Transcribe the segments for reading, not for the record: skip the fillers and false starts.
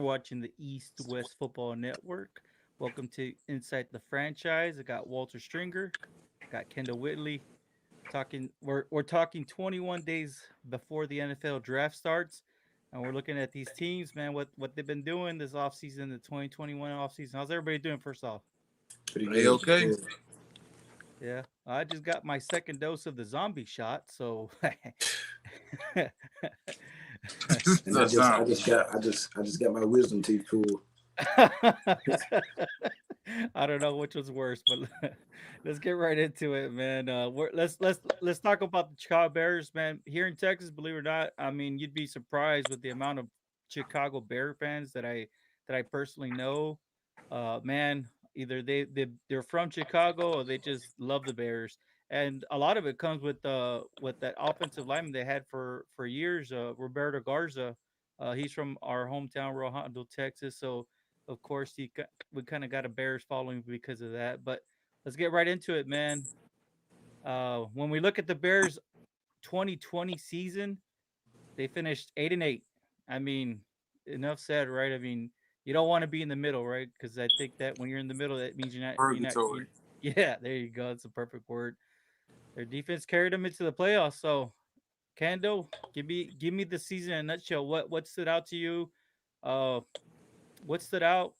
watching the East West Football Network. Welcome to Inside the Franchise. I got Walter Stringer, got Kendall Whitley. We're talking 21 days before the NFL draft starts, and we're looking at these teams, man. What they've been doing this offseason, the 2021 offseason. How's everybody doing? First off, Pretty Are you good. okay? yeah, I just got my second dose of the zombie shot, so And That sound. I just got my wisdom teeth pulled. I don't know which was worse, but let's get right into it, man. Let's talk about the Chicago Bears, man. Here in Texas, believe it or not, I mean, you'd be surprised with the amount of Chicago Bear fans that I personally know. Man, either they're from Chicago or they just love the Bears, and a lot of it comes with that offensive lineman they had for years, Roberto Garza. He's from our hometown, Rojo, Texas, so of course, we kind of got a Bears following because of that. But let's get right into it, man. When we look at the Bears 2020 season, they finished 8-8. I mean, enough said, right? I mean, you don't want to be in the middle, right? Because I think that when you're in the middle, that means Purgatory. yeah, there you go. It's a perfect word. Their defense carried them into the playoffs. So, Kando, give me the season in a nutshell. What stood out to you? Uh, what stood out?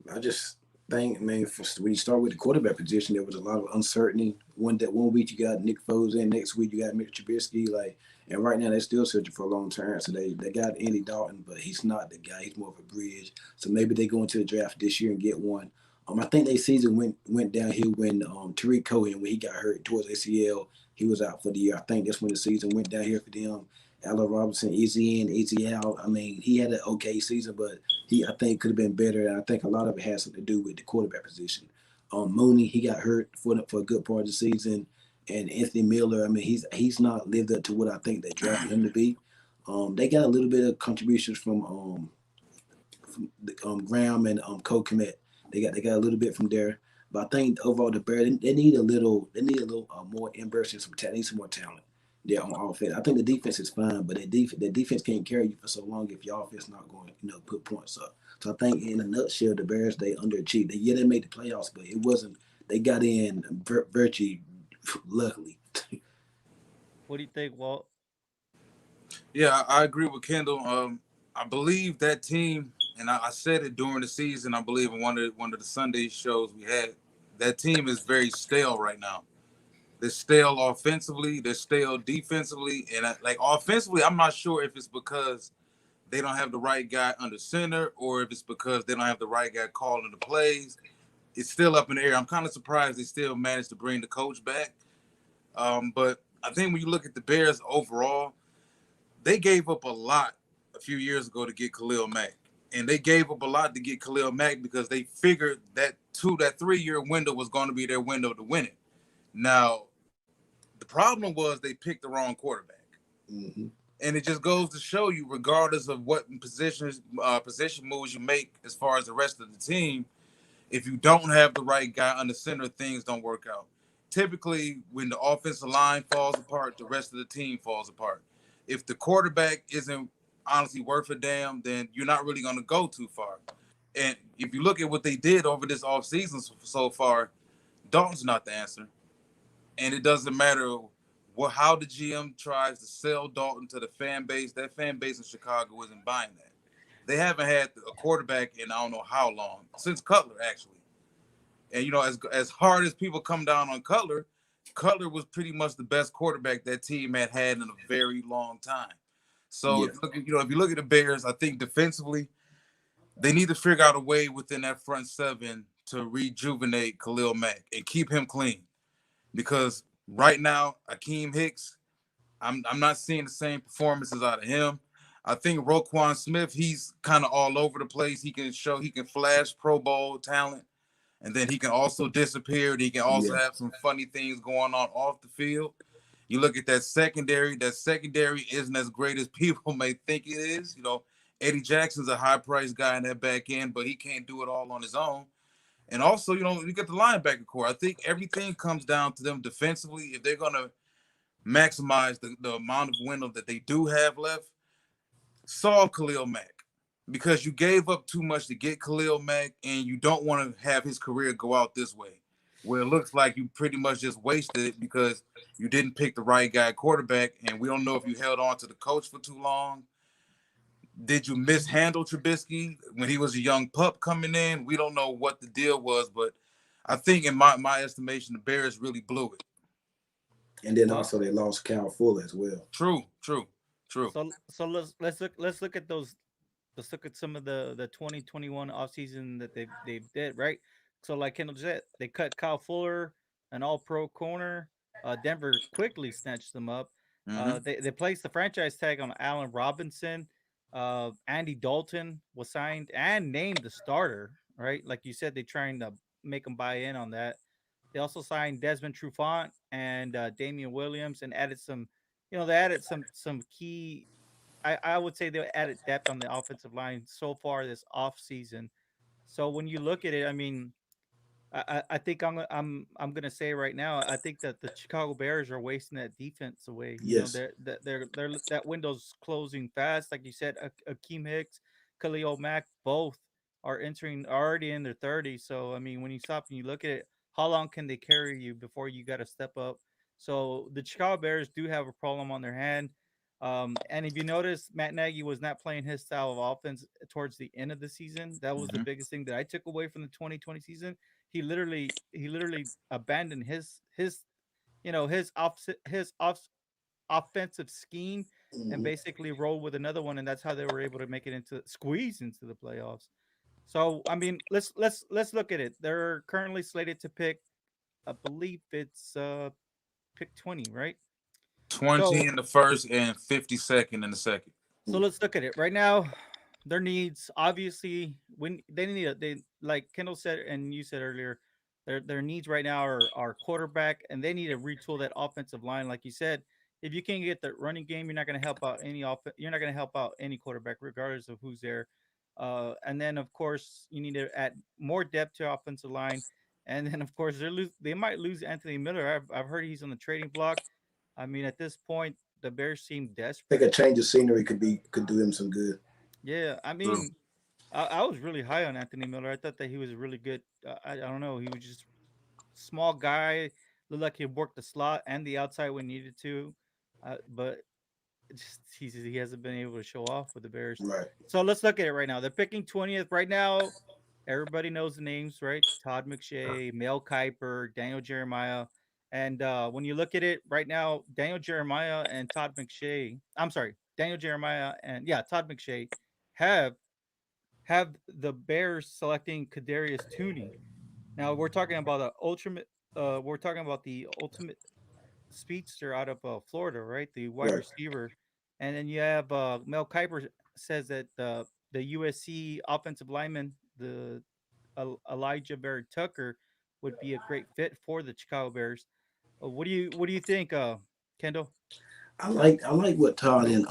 I just think, man, when you start with the quarterback position, there was a lot of uncertainty. One week you got Nick Foles in, next week you got Mitch Trubisky, and right now they're still searching for a long term. So they got Andy Dalton, but he's not the guy. He's more of a bridge. So maybe they go into the draft this year and get one. I think their season went downhill when Tariq Cohen, when he got hurt towards ACL, he was out for the year. I think that's when the season went downhill for them. Allen Robinson, easy in, easy out. I mean, he had an okay season, but I think could have been better. And I think a lot of it has something to do with the quarterback position. Mooney, he got hurt for a good part of the season, and Anthony Miller. I mean, he's not lived up to what I think they drafted him to be. They got a little bit of contributions from Graham and Cole Kmet. They got a little bit from there, but I think overall the Bears they need a little more inversion, some more talent. Yeah, on offense. I think the defense is fine, but the defense can't carry you for so long if your offense not going to put points up. So I think in a nutshell, the Bears they underachieved. They made the playoffs, but it wasn't. They got in virtually luckily. What do you think, Walt? Yeah, I agree with Kendall. I believe that team, and I said it during the season. I believe in one of the Sunday shows we had. That team is very stale right now. They're stale offensively. They're stale defensively, and like offensively, I'm not sure if it's because they don't have the right guy under center or if it's because they don't have the right guy calling the plays. It's still up in the air. I'm kind of surprised they still managed to bring the coach back. But I think when you look at the Bears overall, they gave up a lot a few years ago to get Khalil Mack. And they gave up a lot to get Khalil Mack because they figured that 3-year window was going to be their window to win it. Now, the problem was they picked the wrong quarterback. Mm-hmm. And it just goes to show you, regardless of what position moves you make as far as the rest of the team, if you don't have the right guy under center, things don't work out. Typically, when the offensive line falls apart, the rest of the team falls apart. If the quarterback isn't honestly worth a damn, then you're not really going to go too far. And if you look at what they did over this offseason so far, Dalton's not the answer. And it doesn't matter how the GM tries to sell Dalton to the fan base. That fan base in Chicago isn't buying that. They haven't had a quarterback in I don't know how long, since Cutler, actually. And, as hard as people come down on Cutler, Cutler was pretty much the best quarterback that team had in a very long time. So, Yeah. if you look at the Bears, I think defensively, they need to figure out a way within that front seven to rejuvenate Khalil Mack and keep him clean. Because right now, Akeem Hicks, I'm not seeing the same performances out of him. I think Roquan Smith, he's kind of all over the place. He can flash Pro Bowl talent, and then he can also disappear. He can also Yeah. have some funny things going on off the field. You look at that secondary. That secondary isn't as great as people may think it is. Eddie Jackson's a high-priced guy in that back end, but he can't do it all on his own. And also, you get the linebacker core. I think everything comes down to them defensively. If they're going to maximize the amount of window that they do have left, solve Khalil Mack. because you gave up too much to get Khalil Mack, and you don't want to have his career go out this way, where it looks like you pretty much just wasted it because you didn't pick the right guy at quarterback, and we don't know if you held on to the coach for too long. Did you mishandle Trubisky when he was a young pup coming in? We don't know what the deal was, but I think in my estimation, the Bears really blew it. And then Well, also they lost Cal Fuller as well. True. so let's look at those. Let's look at some of the 2021 offseason that they did, right? So like Kendall said, they cut Kyle Fuller, an all-pro corner. Denver quickly snatched them up. Mm-hmm. They placed the franchise tag on Allen Robinson. Andy Dalton was signed and named the starter, right? Like you said, they trying to make them buy in on that. They also signed Desmond Trufant and Damian Williams and added some, they added some key. I would say they added depth on the offensive line so far this off season. So when you look at it, I mean, I think I'm gonna say right now, I think that the Chicago Bears are wasting that defense away. Yes. They're that window's closing fast. Like you said, Akeem Hicks, Khalil Mack, both are entering already in their 30s. So I mean, when you stop and you look at it, how long can they carry you before you got to step up? So the Chicago Bears do have a problem on their hand. And if you notice, Matt Nagy was not playing his style of offense towards the end of the season. That was the Mm-hmm. biggest thing that I took away from the 2020 season. He literally abandoned his offensive scheme and Mhm. basically rolled with another one, and that's how they were able to make it into squeeze into the playoffs. So I mean, let's look at it. They're currently slated to pick, I believe it's pick 20, right? 20 So in the first and 52nd in the second. so let's look at it right now. Their needs, obviously, when they need they like Kendall said and you said earlier, their needs right now are quarterback, and they need to retool that offensive line. Like you said, if you can't get the running game, you're not going to help out any you're not going to help out any quarterback, regardless of who's there. And then of course you need to add more depth to offensive line, and then of course they might lose Anthony Miller. I've heard he's on the trading block. I mean, at this point, the Bears seem I think desperate. a change of scenery could do him some good. Yeah, I True. mean, I was really high on Anthony Miller. I thought that he was a really good. I don't know. He was just small guy. Looked like he worked the slot and the outside when needed to. But he hasn't been able to show off with the Bears. Right. So let's look at it right now. They're picking 20th right now. Everybody knows the names, right? Todd McShay, Mel Kiper, Daniel Jeremiah. And when you look at it right now, Daniel Jeremiah and Todd McShay. I'm sorry, Daniel Jeremiah and Todd McShay have the Bears selecting Kadarius Tooney. Now we're talking about the ultimate speedster out of Florida, right? The wide Right. receiver. And then you have Mel Kiper says that the USC offensive lineman, the Elijah Barrett Tucker, would be a great fit for the Chicago Bears. What do you think, Kendall? I like what Todd and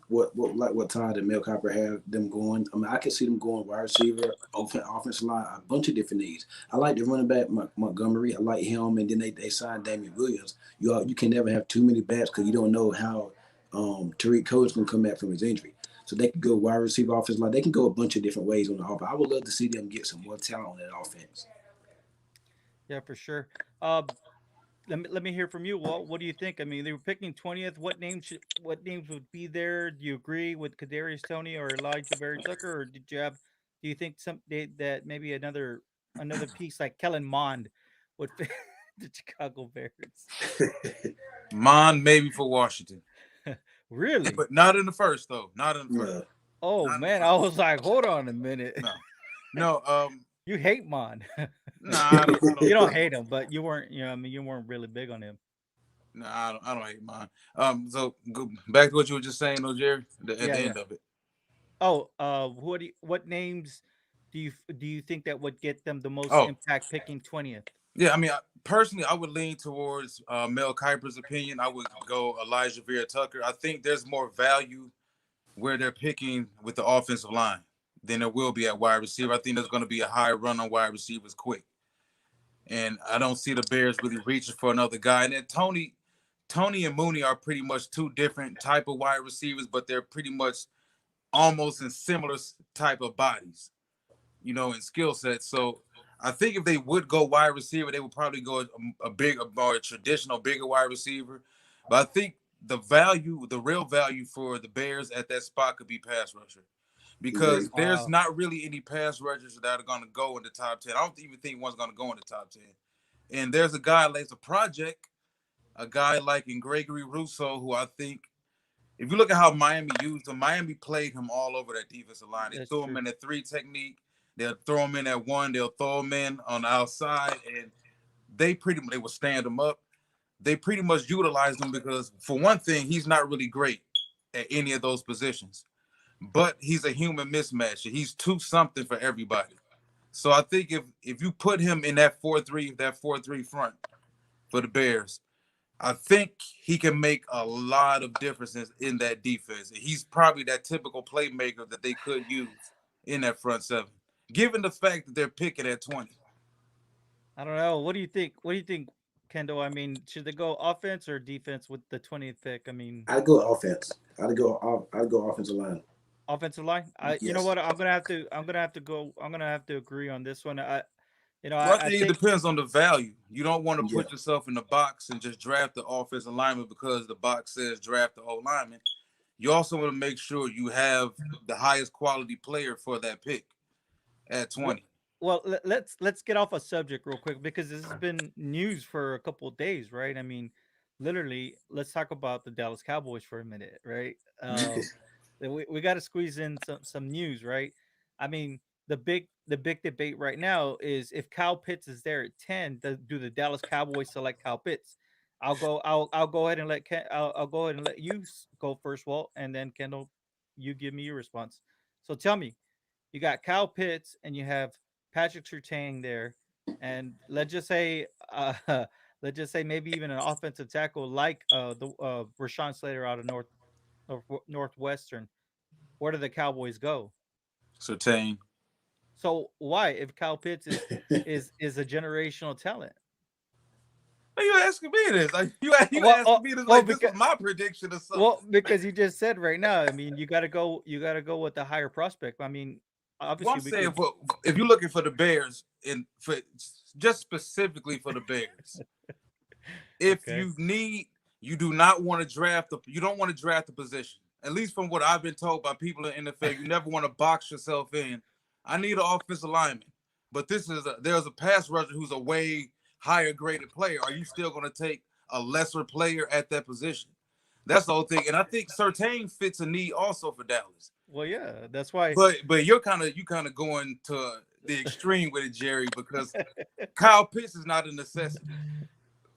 what Todd and Mel Kiper have them going. I mean, I can see them going wide receiver, offensive line, a bunch of different needs. I like the running back Montgomery. I like him, and then they signed Damian Williams. You can never have too many backs because you don't know how Tariq Cohen's gonna come back from his injury. So they can go wide receiver, offensive line. They can go a bunch of different ways on the offense. I would love to see them get some more talent on that offense. Yeah, for sure. Uh, let me hear from you. What do you think? I mean, they were picking 20th. What names would be there? Do you agree with Kadarius Tony or Elijah Barry Tucker, or do you think that maybe another piece like Kellen Mond would fit the Chicago Bears? Mine maybe for Washington, Really? but not in the first though. Not in the first. Yeah. Oh Not in the man, first. I was like, hold on a minute. No, no. You hate Mond. Nah, I don't. You don't hate him, but you weren't. I mean, you weren't really big on him. Nah, I don't hate mine. So go back to what you were just saying, though, Jerry. At Yeah, the yeah. end of it. Oh, what names do you think that would get them the most Oh, impact picking 20th? yeah. I mean, personally, I would lean towards Mel Kiper's opinion. I would go Elijah Vera Tucker. I think there's more value where they're picking with the offensive line than there will be at wide receiver. I think there's going to be a high run on wide receivers quick, and I don't see the Bears really reaching for another guy. And then Tony and Mooney are pretty much two different type of wide receivers, but they're pretty much almost in similar type of bodies, in skill sets. So I think if they would go wide receiver, they would probably go a big, a more traditional, bigger wide receiver. But I think the real value for the Bears at that spot could be pass rusher, because Agree. there's Wow. not really any pass rushers that are going to go in the top 10. I don't even think one's going to go in the top 10. And there's a guy like a project, a guy like in Gregory Rousseau, who I think, if you look at how Miami used him, Miami played him all over that defensive line. They That's threw him true. in a 3 technique. They'll throw him in at 1. They'll throw him in on the outside, and they will stand him up. They pretty much utilized him because, for one thing, he's not really great at any of those positions, but he's a human mismatch. He's 2 something for everybody. So I think if you put him in that 4-3 front for the Bears, I think he can make a lot of differences in that defense. He's probably that typical playmaker that they could use in that front 7, given the fact that they're picking at 20. I don't know. What do you think? What do you think, Kendall? I mean, should they go offense or defense with the 20th pick? I mean, I'd go offense. I'd go offensive line. offensive line. You know Yes. what? I'm gonna have to go. I'm gonna have to agree on this one. Well, I I think it think. depends on the value. You don't want to Yeah. put yourself in the box and just draft the offensive lineman because the box says draft the O lineman. You also want to make sure you have the highest quality player for that pick at Well, 20. let's get off a subject real quick because this has been news for a couple of days, right? I mean, literally, let's talk about the Dallas Cowboys for a minute, right? We got to squeeze in some news, right? I mean, the big debate right now is if Kyle Pitts is there at 10, do the Dallas Cowboys select Kyle Pitts? I'll go ahead and I'll go ahead and let you go first, Walt, and then Kendall, you give me your response. So tell me, you got Kyle Pitts and you have Patrick Surtain there, and let's just say maybe even an offensive tackle like the Rashawn Slater out of Northwestern. Where do the Cowboys go? Certain. So why, if Kyle Pitts is a generational talent? You asking me this? Like you Well, asking me this well, like this was my prediction or something. because you just said right now. I mean, you got to go with the higher prospect. I mean, Well, obviously I'm we saying could. if you're looking for the Bears and for just specifically for the Bears, if Okay. you do not want to you don't want to draft the position. At least from what I've been told by people in the NFL, you never want to box yourself in. I need an offensive lineman, but there's a pass rusher who's a way higher graded player. Are you still going to take a lesser player at that position? That's the whole thing. And I think Surtain fits a need also for Dallas. Well, yeah, that's why. But you kind of going to the extreme with it, Jerry, because Kyle Pitts is not a necessity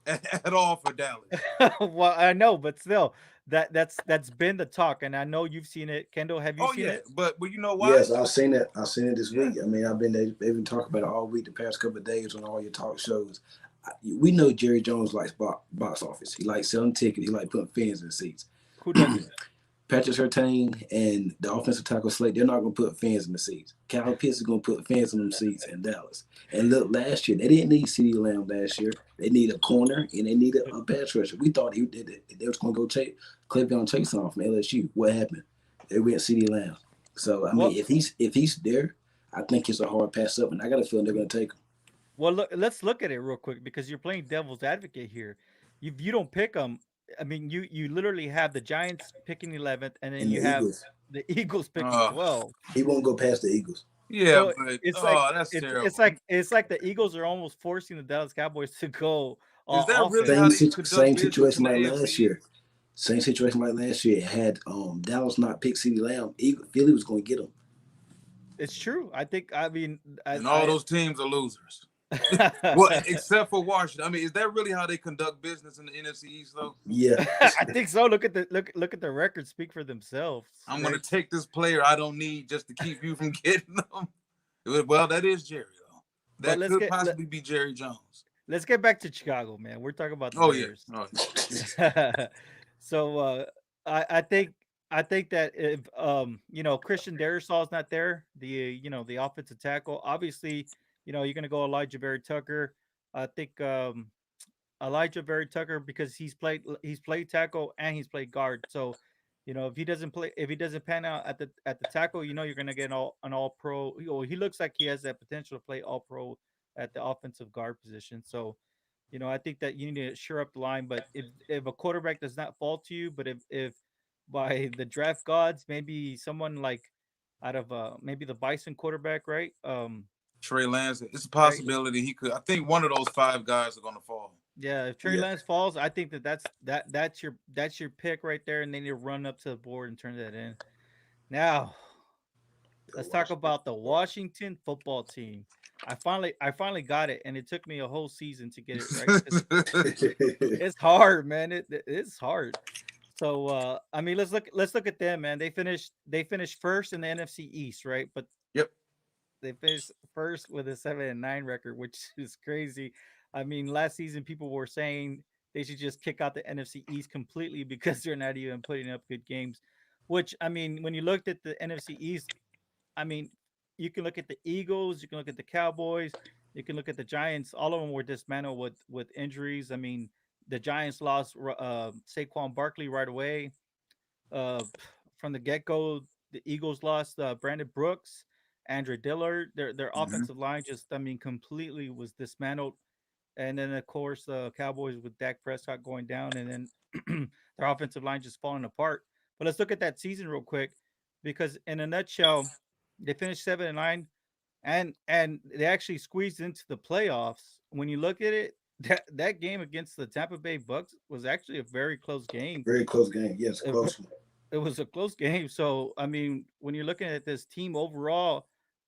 at all for Dallas. Well, I know, but still, that's been the talk, and I know you've seen it. Kendall, have you Oh seen yeah, it? but you know why? Yes, I've seen it. I've seen it this Yeah. week. I mean, they've been talking about it all week, the past couple of days on all your talk shows. We know Jerry Jones likes box office. He likes selling tickets. He likes putting fans in the seats. Who doesn't? Patrick Surtain and the offensive tackle slate, they're not going to put fans in the seats. Kyle Pitts is going to put fans in them seats in Dallas. And look, last year, they didn't need CeeDee Lamb last year. They need a corner and they need a pass rusher. We thought they was going to go take Cleveland Chase off from LSU. What happened? They went CeeDee Lamb. So, I mean, Well, if he's there, I think it's a hard pass up, and I got a feeling they're going to take him. let's look at it real quick because you're playing devil's advocate here. If you don't pick them, I mean, you literally have the Giants picking 11th, and then And you the have Eagles, the Eagles picking Uh, 12. he won't go past the Eagles. yeah, So but it's like that's terrible. it's like the Eagles are almost forcing the Dallas Cowboys to go Is that really offense. how they conduct Same business in situation the like AFC last East? year. Same situation like last year. Had Dallas not picked CeeDee Lamb, Philly was going to get him. It's true. I think. I mean, And all those teams are losers. Well, except for Washington. I mean, is that really how they conduct business in the NFC East, though? Yeah, I think so. Look at the records speak for themselves. I'm Right? going to take this player I don't need just to keep you from getting them. Well, that is Jerry, though. But That could possibly be Jerry Jones. let's get back to Chicago, man. We're talking about the Oh yeah. Bears. Oh, yeah. So I think that if Christian Darrisaw's not there, the offensive tackle, obviously, you're gonna go Elijah Berry Tucker. I think Elijah Berry Tucker, because he's played tackle and he's played guard. So You know, if he doesn't pan out at the tackle, you know you're gonna get an all pro. He looks like he has that potential to play all pro at the offensive guard position. So, you know, I think that you need to shore up the line. But if a quarterback does not fall to you, but if by the draft gods, maybe someone like out of maybe the Bison quarterback, right? Trey Lance, it's a Right. possibility he could. I think one of those five guys are going to fall. Yeah, if Trey Yeah. Lance falls, I think that's your pick right there, and then you run up to the board and turn that in. Now, let's talk about the Washington football team. I finally got it, and it took me a whole season to get it right. It's hard, man. It's hard. So I mean, let's look at them, man. They finished first in the NFC East, right? But Yep. they finished first with a 7-9 record, which is crazy. I mean, last season people were saying they should just kick out the NFC East completely because they're not even putting up good games. Which I mean, when you looked at the NFC East, I mean, you can look at the Eagles, you can look at the Cowboys, you can look at the Giants. All of them were dismantled with injuries. I mean, the Giants lost Saquon Barkley right away. Uh, from the get go, the Eagles lost Brandon Brooks, Andre Dillard. Their Mhm. offensive line just, I mean, completely was dismantled. And then of course the Cowboys with Dak Prescott going down, and then their offensive line just falling apart. But let's look at that season real quick, because in a nutshell, they finished 7-9, and they actually squeezed into the playoffs. When you look at it, that game against the Tampa Bay Bucks was actually a very close game. Very close game. Yes, It, close one. it was a close game. So I mean, when you're looking at this team overall,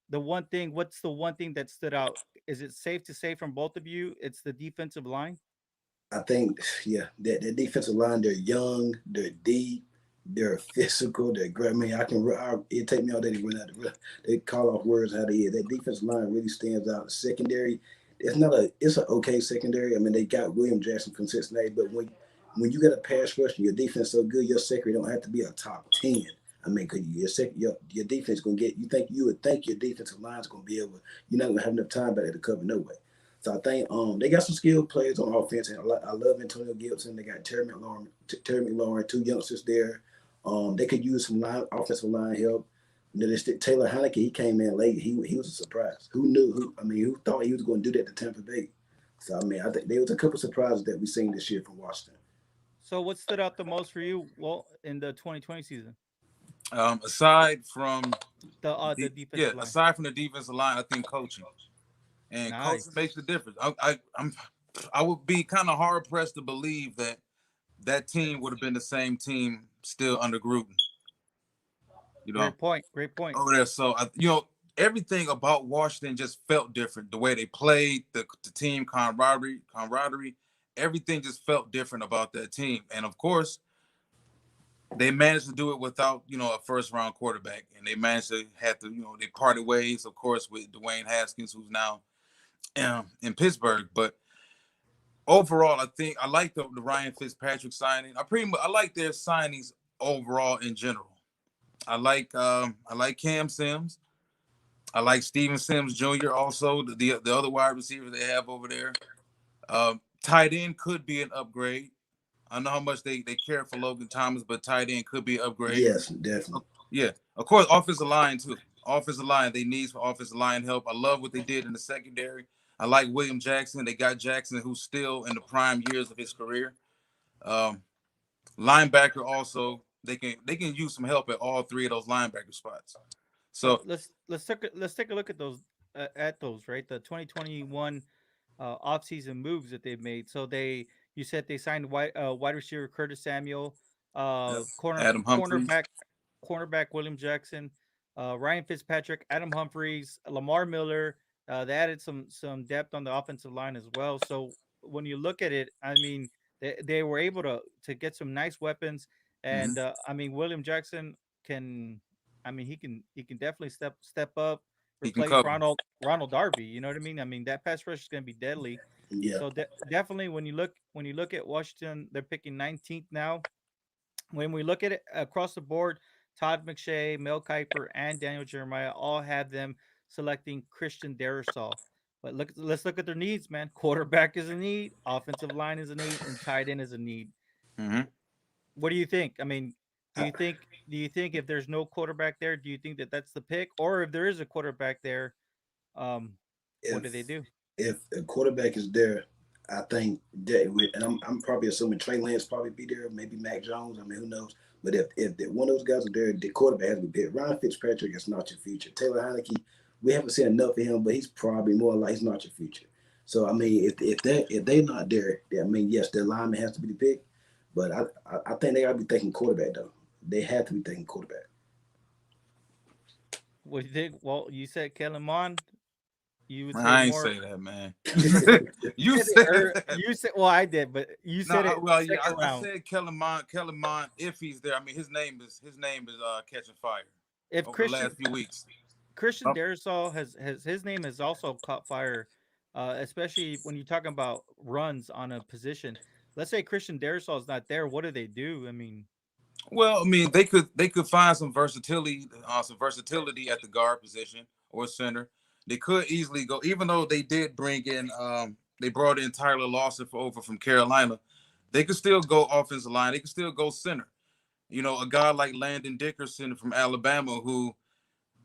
what's the one thing that stood out? Is it safe to say from both of you, it's the defensive line? I think, yeah, that defensive line, they're young, they're deep, they're physical, they're great. I mean, it take me all day to run out. They call off words how they is. That defensive line really stands out. The secondary, it's an okay secondary. I mean, they got William Jackson from Cincinnati, but when you got a pass rush and your defense so good, your secondary don't have to be a top 10. I mean, cause your defense gonna get. You would think your defensive line's gonna be able. You're not gonna have enough time back there to cover no way. So I think they got some skilled players on offense, and I love Antonio Gibson. They got Terry McLaurin, two youngsters there. They could use some offensive line help. You know, Taylor Heineke, he came in late. He was a surprise. Who knew? Who thought he was going to do that to Tampa Bay? So I mean, I think there was a couple surprises that we seen this year from Washington. So what stood out the most for you? Well, in the 2020 season, Aside from the defensive line. aside from the defensive line, I think coaching and coaching Nice. makes the difference. I would be kind of hard pressed to believe that that team would have been the same team still under Gruden. You know, Great point. Great point. over there. So everything about Washington just felt different. The way they played, the team camaraderie, everything just felt different about that team. And of course, they managed to do it without a first round quarterback, and they managed to have to they parted ways, of course, with Dwayne Haskins, who's now in Pittsburgh. But overall, I think I like the Ryan Fitzpatrick signing. I like their signings overall in general. I like Cam Sims. I like Steven Sims Jr. Also, the other wide receiver they have over there. Tight end could be an upgrade. I know how much they care for Logan Thomas, but tight end could be an upgrade. Yes, definitely. Yeah, of course, offensive line too. Offensive line, they need some offensive line help. I love what they did in the secondary. I like William Jackson. They got Jackson, who's still in the prime years of his career. Um, Linebacker also, they can use some help at all three of those linebacker spots. So So let's take a look at those, right? The 2021 offseason moves that they've made. So you said they signed wide receiver Curtis Samuel, yeah, uh, corner Adam Humphries. cornerback cornerback William Jackson, Ryan Fitzpatrick, Adam Humphries, Lamar Miller. They added some depth on the offensive line as well. So when you look at it, I mean, they were able to get some nice weapons, Mhm. and I mean William Jackson can, I mean he can definitely step up, He can replace cover. Ronald Darby. You know what I mean? I mean that pass rush is going to be deadly. Yeah. So definitely when you look at Washington, they're picking 19th now. When we look at it across the board, Todd McShay, Mel Kiper, and Daniel Jeremiah all have them selecting Christian Darrisaw. But let's look at their needs, man. Quarterback is a need, offensive line is a need, and tight end is a need. Hmm. What do you think? I mean, Do you think if there's no quarterback there, do you think that that's the pick, or if there is a quarterback there, um, what do they if do? if a quarterback is there, I think that and I'm probably assuming Trey Lance probably be there, maybe Mac Jones. I mean, who knows? But if one of those guys are there, the quarterback has to be there. Ryan Fitzpatrick is not your future. Taylor Heineke, we haven't seen enough of him, but he's probably more like he's not your future. So I mean, if they're not there, I mean, yes, their lineman has to be the pick, but I think they got to be thinking quarterback though. They have to be thinking quarterback. What do you think? Well, you said Kellen Mond. You would say I ain't more. say that, man. You said You said it said that. You said, well, I did, but you No, said it well, yeah, second I round. said Kellen Mond. Kellen Mond, if he's there, I mean, his name is catching fire If over the last few weeks. Christian Oh, Darrisaw has his name has also caught fire, especially when you're talking about runs on a position. Let's say Christian Darrisaw is not there. What do they do? I mean, well, I mean, they could find some versatility at the guard position or center. They could easily go, even though they did they brought in Tyler Lawson over from Carolina. They could still go offensive line. They could still go center. A guy like Landon Dickerson from Alabama, who,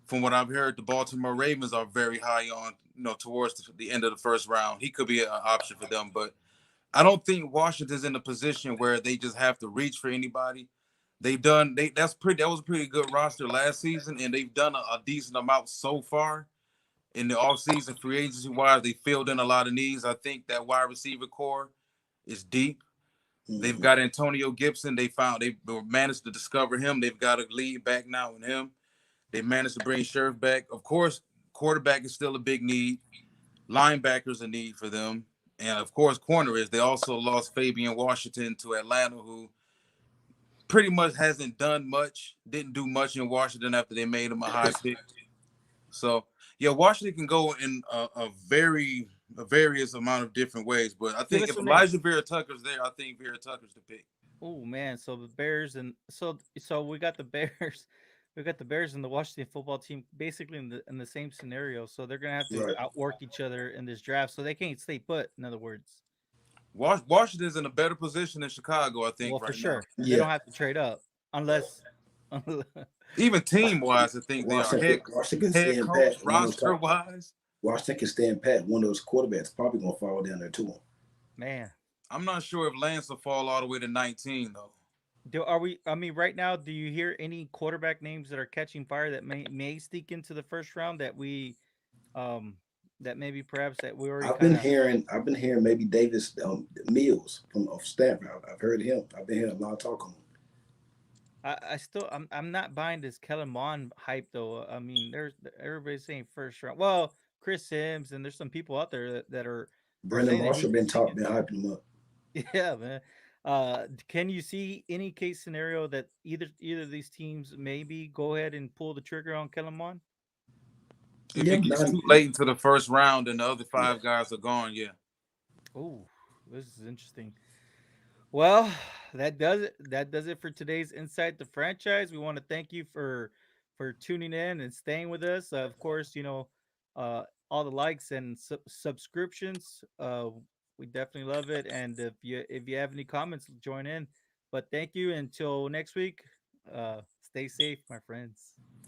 from what I've heard, the Baltimore Ravens are very high on, towards the end of the first round. He could be an option for them, but I don't think Washington's in a position where they just have to reach for anybody. That was a pretty good roster last season, and they've done a decent amount so far in the offseason free agency wise. They filled in a lot of needs. I think that wide receiver core is deep. They've Mm-hmm. got Antonio Gibson. They managed to discover him. They've got a lead back now in him. They managed to bring Sheriff back. Of course, quarterback is still a big need. Linebackers a need for them. And of course, corner is. They also lost Fabian Washington to Atlanta, who pretty much hasn't done much, didn't do much in Washington after they made him a high pick. So, yeah, Washington can go in a various amount of different ways. But I give think us if some names. Elijah Vera Tucker's there, I think Vera Tucker's the pick. Oh man, so the Bears and so we got the Bears, we got the Bears and the Washington football team basically in the same scenario. So they're gonna have to Right. outwork each other in this draft. So they can't stay put. In other words, Washington's in a better position than Chicago, I well, think, for right now. sure, they Yeah. don't have to trade up unless. Even team-wise, I think they are Washington can head stand coach, pat. One of those top. roster-wise. Washington can stand pat. One of those quarterbacks probably gonna fall down there to him. Man, I'm not sure if Lance will fall all the way to 19, though. do are we? I mean, right now, do you hear any quarterback names that are catching fire that may sneak into the first round um that maybe perhaps that we already kind of. I've been hearing maybe Davis Mills from of Stanford. I've heard him. I've been hearing a lot of talk on him. I still I'm not buying this Kellen Mond hype though. I mean, there's everybody's saying first round. Well, Chris Sims and there's some people out there that are Brendan saying that he Marshall could sneak been into. hyping him up. Yeah, man. Can you see any case scenario that either of these teams maybe go ahead and pull the trigger on Kellen Mond? If Yeah, it gets not, too late into the first round and the other yeah. five guys are gone, yeah. Oh, this is interesting. Well, that does it. That does it for today's Inside the Franchise. We want to thank you for tuning in and staying with us. Of course, all the likes and subscriptions. We definitely love it. And if you have any comments, join in. But thank you until next week. Stay safe, my friends.